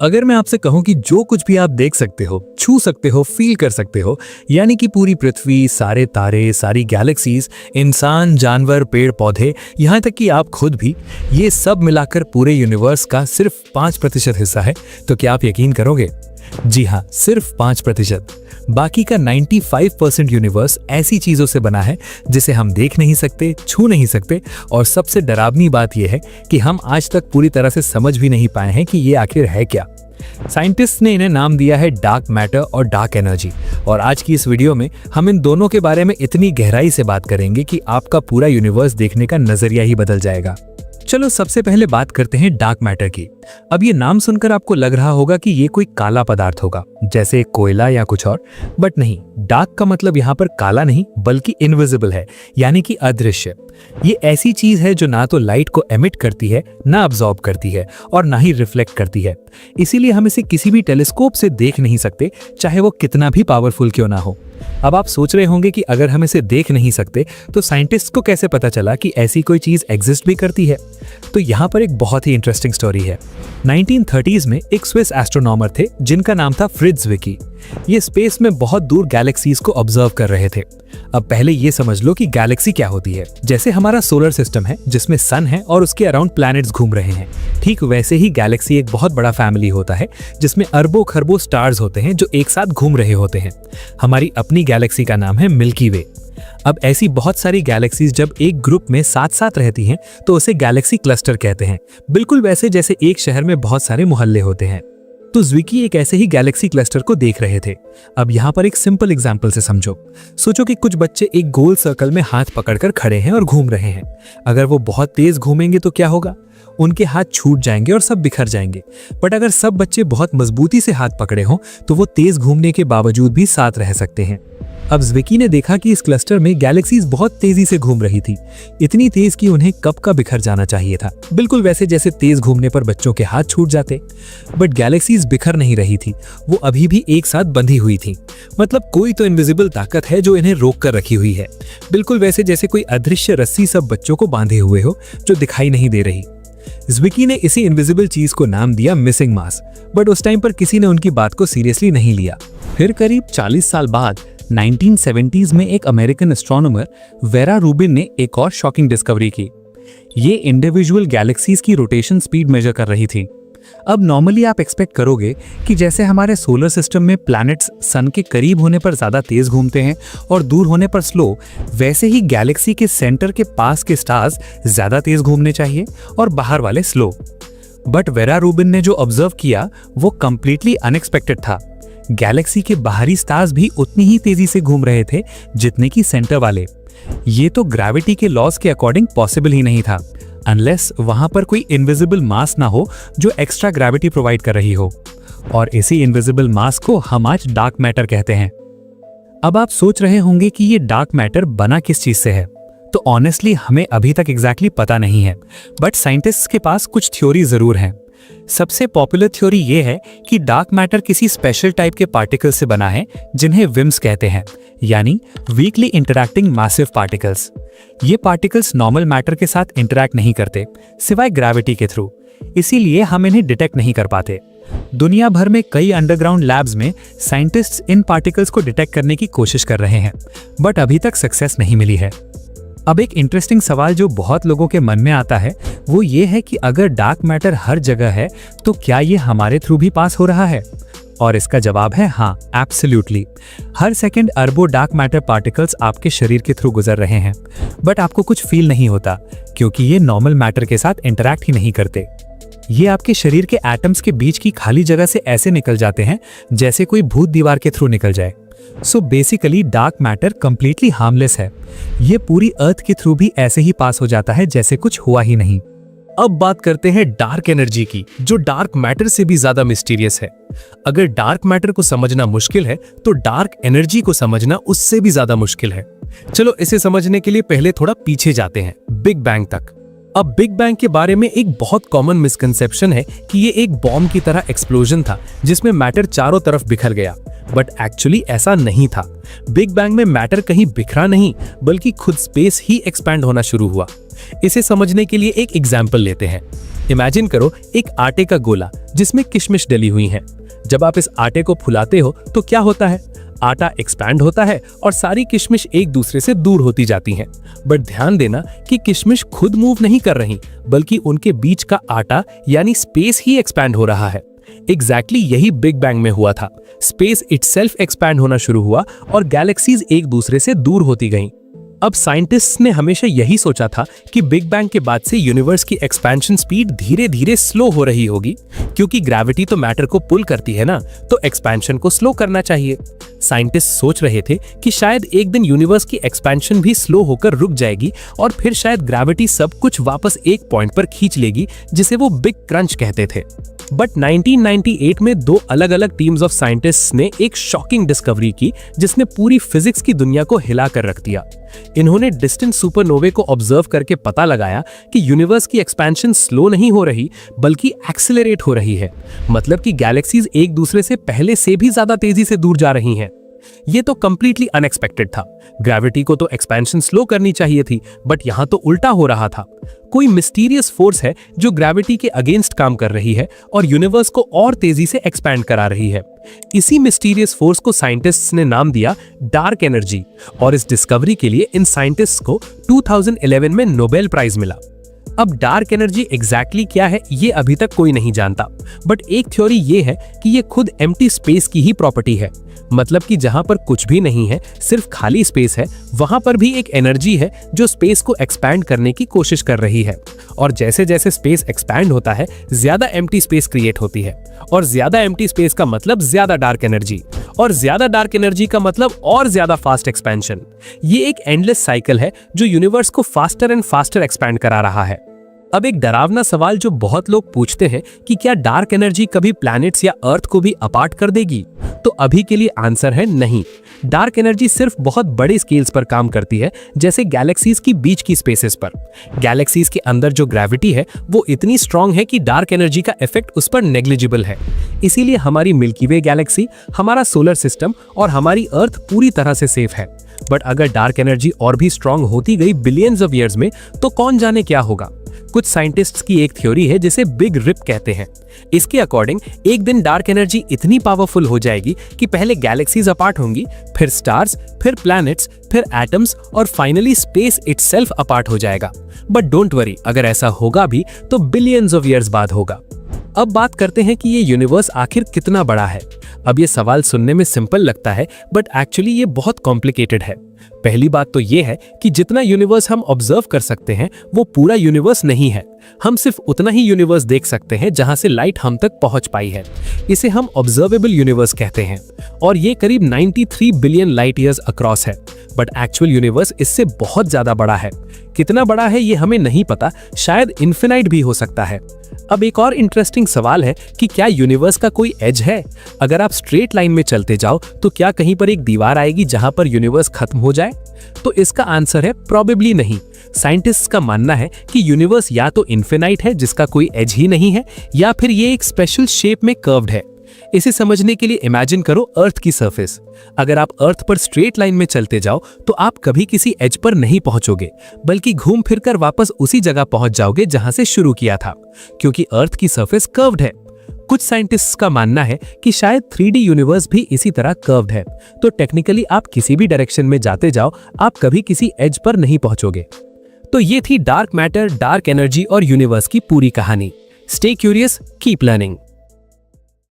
अगर मैं आपसे कहूं कि जो कुछ भी आप देख सकते हो, छू सकते हो, फील कर सकते हो, यानी कि पूरी पृथ्वी, सारे तारे, सारी गैलेक्सीज, इंसान, जानवर, पेड़ पौधे, यहाँ तक कि आप खुद भी, ये सब मिलाकर पूरे यूनिवर्स का सिर्फ 5% हिस्सा है, तो क्या आप यकीन करोगे? जी हाँ, सिर्फ 5%। बाकी का 95% यूनिवर्स ऐसी चीजों से बना है जिसे हम देख नहीं सकते, छू नहीं सकते, और सबसे डरावनी बात यह है कि हम आज तक पूरी तरह से समझ भी नहीं पाए हैं कि ये आखिर है क्या। साइंटिस्ट ने इन्हें नाम दिया है डार्क मैटर और डार्क एनर्जी, और आज की इस वीडियो में हम इन दोनों के बारे में इतनी गहराई से बात करेंगे कि आपका पूरा यूनिवर्स देखने का नजरिया ही बदल जाएगा। चलो सबसे पहले बात करते हैं डार्क मैटर की। अब ये नाम सुनकर आपको लग रहा होगा कि ये कोई काला पदार्थ होगा, जैसे कोयला या कुछ और, बट नहीं। डार्क का मतलब यहाँ पर काला नहीं बल्कि इनविजिबल है, यानी कि अदृश्य। ये ऐसी चीज है जो ना तो लाइट को एमिट करती है, ना अब्सॉर्ब करती है, और ना ही रिफ्लेक्ट करती है। इसीलिए हम इसे किसी भी टेलीस्कोप से देख नहीं सकते, चाहे वो कितना भी पावरफुल क्यों ना हो। अब आप सोच रहे होंगे कि अगर हम इसे देख नहीं सकते तो साइंटिस्ट को कैसे पता चला कि ऐसी कोई चीज एग्जिस्ट भी करती है? तो यहाँ पर एक बहुत ही इंटरेस्टिंग स्टोरी है। 1930s में एक स्विस एस्ट्रोनॉमर थे जिनका नाम था फ्रिट्ज विकी। ये स्पेस में बहुत दूर गैलेक्सीज को ऑब्जर्व कर रहे थे। अब पहले ये समझ लो कि गैलेक्सी क्या होती है। जैसे हमारा सोलर सिस्टम है जिसमें सन है और उसके अराउंड प्लैनेट्स घूम रहे हैं, ठीक वैसे ही गैलेक्सी एक बहुत बड़ा फैमिली होता है जिसमें अरबों खरबों स्टार्स होते हैं जो एक साथ घूम रहे होते हैं। हमारी अपनी गैलेक्सी का नाम है मिल्की वे। अब ऐसी बहुत सारी गैलेक्सीज जब एक ग्रुप में साथ साथ रहती हैं तो उसे गैलेक्सी क्लस्टर कहते हैं, बिल्कुल वैसे जैसे एक शहर में बहुत सारे मोहल्ले होते हैं। तो ज़्विकी एक ऐसे ही गैलेक्सी क्लस्टर को देख रहे थे। अब यहाँ पर एक सिंपल एग्जांपल से समझो। सोचो कि कुछ बच्चे एक गोल सर्कल में हाथ पकड़कर खड़े हैं और घूम रहे हैं। अगर वो बहुत तेज घूमेंगे तो क्या होगा? उनके हाथ छूट जाएंगे और सब बिखर जाएंगे। बट अगर सब बच्चे बहुत मजबूती से हाथ पकड़े हों तो वो तेज घूमने के बावजूद भी साथ रह सकते हैं। अब ज़्विकी ने देखा कि इस क्लस्टर में गैलेक्सीज बहुत तेजी से घूम रही थी, इतनी तेज कि उन्हें कब का बिखर जाना चाहिए था, बिल्कुल वैसे जैसे तेज घूमने पर बच्चों के हाथ छूट जाते। बट गैलेक्सीज बिखर नहीं रही थी, वो अभी भी एक साथ बंधी हुई थी। मतलब कोई तो इनविजिबल ताकत है जो इन्हें रोक कर रखी हुई है, बिल्कुल वैसे जैसे कोई अदृश्य रस्सी सब बच्चों को बांधे हुए हो जो दिखाई नहीं दे रही। ज़्विकी ने इसी इनविजिबल चीज को नाम दिया मिसिंग मास, बट उस टाइम पर किसी ने उनकी बात को सीरियसली नहीं लिया। फिर करीब 40 साल बाद 1970s में एक अमेरिकन एस्ट्रोनॉमर वेरा रूबिन ने एक और शॉकिंग डिस्कवरी की। ये इंडिविजुअल गैलेक्सीज की रोटेशन स्पीड मेजर कर रही थी। अब नॉर्मली आप एक्सपेक्ट करोगे कि जैसे हमारे सोलर सिस्टम में प्लैनेट्स सन के करीब होने पर ज्यादा तेज घूमते हैं और दूर होने पर स्लो, वैसे ही गैलेक्सी के सेंटर के पास के स्टार्स ज्यादा तेज घूमने चाहिए और बाहर वाले स्लो। बट वेरा रूबिन ने जो ऑब्जर्व किया वो कंप्लीटली अनएक्सपेक्टेड था। गैलेक्सी के बाहरी स्टार्स भी उतनी ही तेजी से घूम रहे थे जितने की सेंटर वाले। ये तो ग्रेविटी के लॉज के अकॉर्डिंग पॉसिबल ही नहीं था, अनलेस वहां पर कोई इनविजिबल मास ना हो जो एक्स्ट्रा ग्रेविटी प्रोवाइड कर रही हो। और इसी इनविजिबल मास को हम आज डार्क मैटर कहते हैं। अब आप सोच रहे होंगे कि ये डार्क मैटर बना किस चीज से है। तो ऑनेस्टली हमें अभी तक एग्जैक्टली पता नहीं है, बट साइंटिस्ट्स के पास कुछ थ्योरी जरूर हैं। सबसे पॉपुलर थ्योरी ये है कि डार्क मैटर किसी स्पेशल टाइप के पार्टिकल से बना है जिन्हें विम्स कहते हैं, यानी वीकली इंटरैक्टिंग मैसिव पार्टिकल्स। ये पार्टिकल्स नॉर्मल मैटर के साथ इंटरैक्ट नहीं करते सिवाय ग्रेविटी के थ्रू, इसीलिए हम इन्हें डिटेक्ट नहीं कर पाते। दुनिया भर में कई अंडरग्राउंड लैब्स में साइंटिस्ट्स इन पार्टिकल्स को डिटेक्ट करने की कोशिश कर रहे हैं, बट अभी तक सक्सेस नहीं मिली है। अब एक इंटरेस्टिंग सवाल जो बहुत लोगों के मन में आता है वो ये है कि अगर डार्क मैटर हर जगह है तो क्या ये हमारे थ्रू भी पास हो रहा है? और इसका जवाब है हाँ, एब्सोल्युटली। हर सेकंड अरबों डार्क मैटर पार्टिकल्स आपके शरीर के थ्रू गुजर रहे हैं, बट आपको कुछ फील नहीं होता क्योंकि ये नॉर्मल मैटर के साथ इंटरैक्ट ही नहीं करते। ये आपके शरीर के एटम्स के बीच की खाली जगह से ऐसे निकल जाते हैं जैसे कोई भूत दीवार के थ्रू निकल जाए। So basically dark matter completely harmless है। ये पूरी अर्थ के थ्रू भी ऐसे ही पास हो जाता है जैसे कुछ हुआ ही नहीं। अब बात करते हैं डार्क एनर्जी की, जो डार्क मैटर से भी ज्यादा मिस्टीरियस है। अगर डार्क मैटर को समझना मुश्किल है तो डार्क एनर्जी को समझना उससे भी ज्यादा मुश्किल है। चलो इसे समझने के लिए पहले थोड़ा पीछे जाते हैं, बिग बैंग तक। अब बिग बैंग के बारे में एक बहुत कॉमन मिसकंसेप्शन है कि ये एक बॉम्ब की तरह एक्सप्लोजन था जिसमें मैटर चारों तरफ बिखर गया, बट एक्चुअली ऐसा नहीं था। बिग बैंग में मैटर कहीं बिखरा नहीं बल्कि खुद स्पेस ही एक्सपैंड होना शुरू हुआ। इसे समझने के लिए एक एग्जाम्पल लेते हैं। इमेजिन करो एक आटे का गोला जिसमें किशमिश डली हुई है। जब आप इस आटे को फुलाते हो तो क्या होता है? आटा एक्सपैंड होता है और सारी किशमिश एक दूसरे से दूर होती जाती हैं। बट ध्यान देना कि किशमिश खुद मूव नहीं कर रही, बल्कि उनके बीच का आटा यानी स्पेस ही एक्सपैंड हो रहा है। एग्जैक्टली यही बिग बैंग में हुआ था। स्पेस इटसेल्फ एक्सपैंड होना शुरू हुआ और गैलेक्सीज एक दूसरे से दूर होती गईं। अब साइंटिस्ट्स ने हमेशा यही सोचा था कि बिग बैंग के बाद से यूनिवर्स की एक्सपेंशन स्पीड धीरे धीरे स्लो हो रही होगी, क्योंकि ग्रेविटी तो मैटर को पुल करती है ना, तो एक्सपेंशन को स्लो करना चाहिए। साइंटिस्ट सोच रहे थे कि शायद एक दिन यूनिवर्स की एक्सपेंशन भी स्लो होकर रुक जाएगी और फिर शायद ग्रेविटी सब कुछ वापस एक पॉइंट पर खींच लेगी, जिसे वो बिग क्रंच कहते थे। बट 1998 में दो अलग अलग टीम्स ऑफ साइंटिस्ट्स ने एक शॉकिंग डिस्कवरी की जिसने पूरी फिजिक्स की दुनिया को हिला कर रख दिया। इन्होंने डिस्टेंट सुपरनोवे को ऑब्जर्व करके पता लगाया कि यूनिवर्स की एक्सपेंशन स्लो नहीं हो रही बल्कि एक्सेलरेट हो रही है। मतलब कि गैलेक्सीज एक दूसरे से पहले से भी ज्यादा तेजी से दूर जा रही हैं। ये तो कंप्लीटली अनएक्सपेक्टेड था। ग्रेविटी को तो एक्सपेंशन स्लो करनी चाहिए थी, बट यहां तो उल्टा हो रहा था। कोई मिस्टीरियस फोर्स है जो ग्रेविटी के अगेंस्ट काम कर रही है और यूनिवर्स को और तेजी से एक्सपैंड करा रही है। इसी मिस्टीरियस फोर्स को साइंटिस्ट्स ने नाम दिया डार्क एनर्जी, और इस डिस्कवरी के लिए इन साइंटिस्ट्स को 2011 में नोबेल प्राइज मिला। अब डार्क एनर्जी एग्जैक्टली क्या है ये अभी तक कोई नहीं जानता, बट एक थ्योरी ये है कि ये खुद एम्प्टी स्पेस की ही प्रॉपर्टी है। मतलब कि जहां पर कुछ भी नहीं है, सिर्फ खाली स्पेस है, वहां पर भी एक एनर्जी है जो स्पेस को एक्सपैंड करने की कोशिश कर रही है। और जैसे जैसे स्पेस एक्सपैंड होता है, ज्यादा एम्प्टी स्पेस क्रिएट होती है, और ज्यादा एम्प्टी स्पेस का मतलब ज्यादा डार्क एनर्जी, और ज्यादा डार्क एनर्जी का मतलब और ज्यादा फास्ट एक्सपेंशन। ये एक एंडलेस साइकिल है जो यूनिवर्स को फास्टर एंड फास्टर एक्सपैंड करा रहा है। अब एक डरावना सवाल जो बहुत लोग पूछते हैं कि क्या डार्क एनर्जी कभी प्लैनेट्स या अर्थ को भी अपार्ट कर देगी? तो अभी के लिए आंसर है नहीं। डार्क एनर्जी सिर्फ बहुत बड़े स्केल्स पर काम करती है, जैसे गैलेक्सीज की बीच की स्पेसेस पर। गैलेक्सीज के अंदर जो ग्रेविटी है वो इतनी स्ट्रांग है कि डार्क एनर्जी का इफेक्ट उस पर नेग्लिजिबल है। इसीलिए हमारी मिल्की वे गैलेक्सी, हमारा सोलर सिस्टम और हमारी अर्थ पूरी तरह से सेफ है। बट अगर डार्क एनर्जी और भी स्ट्रांग होती गई बिलियंस ऑफ ईयर्स में, तो कौन जाने क्या होगा। कुछ साइंटिस्ट्स की एक थ्योरी है जिसे बिग रिप कहते हैं। इसके अकॉर्डिंग एक दिन डार्क एनर्जी इतनी पावरफुल हो जाएगी कि पहले गैलेक्सीज अपार्ट होंगी, फिर स्टार्स, फिर प्लैनेट्स, फिर एटम्स और फाइनली स्पेस इटसेल्फ अपार्ट हो जाएगा। बट डोंट वरी, अगर ऐसा होगा भी तो बिलियंस ऑफ ईयर्स बाद होगा। अब बात करते हैं कि ये यूनिवर्स आखिर कितना बड़ा है। अब ये सवाल सुनने में सिंपल लगता है, बट एक्चुअली ये बहुत कॉम्प्लिकेटेड है। पहली बात तो ये है कि जितना यूनिवर्स हम ऑब्जर्व कर सकते हैं वो पूरा यूनिवर्स नहीं है। हम सिर्फ उतना ही यूनिवर्स देख सकते हैं जहां से लाइट हम तक पहुंच पाई है। इसे हम ऑब्जर्वेबल यूनिवर्स कहते हैं, और ये करीब 93 बिलियन लाइट ईयर्स अक्रॉस है। बट एक्चुअल यूनिवर्स इससे बहुत ज्यादा बड़ा है। कितना बड़ा है ये हमें नहीं पता, शायद इन्फिनाइट भी हो सकता है। अब एक और इंटरेस्टिंग सवाल है कि क्या यूनिवर्स का कोई एज है? अगर आप स्ट्रेट लाइन में चलते जाओ तो क्या कहीं पर एक दीवार आएगी जहां पर यूनिवर्स खत्म हो जाए? तो इसका आंसर है प्रोबेबली नहीं। साइंटिस्ट्स का मानना है कि यूनिवर्स या तो इन्फिनाइट है जिसका कोई एज ही नहीं है, या फिर ये एक स्पेशल शेप में कर्व्ड है। इसे समझने के लिए इमेजिन करो अर्थ की सरफेस। अगर आप अर्थ पर स्ट्रेट लाइन में चलते जाओ तो आप कभी किसी एज पर नहीं पहुंचोगे, बल्कि घूम फिरकर वापस उसी जगह पहुंच जाओगे जहां से शुरू किया था, क्योंकि अर्थ की सरफेस कर्व्ड है। कुछ साइंटिस्ट्स का मानना है कि शायद 3D यूनिवर्स भी इसी तरह कर्व्ड है, तो टेक्निकली आप किसी भी डायरेक्शन में जाते जाओ, आप कभी किसी एज पर नहीं पहुंचोगे। तो ये थी डार्क मैटर, डार्क एनर्जी और यूनिवर्स की पूरी कहानी। Stay curious, keep learning.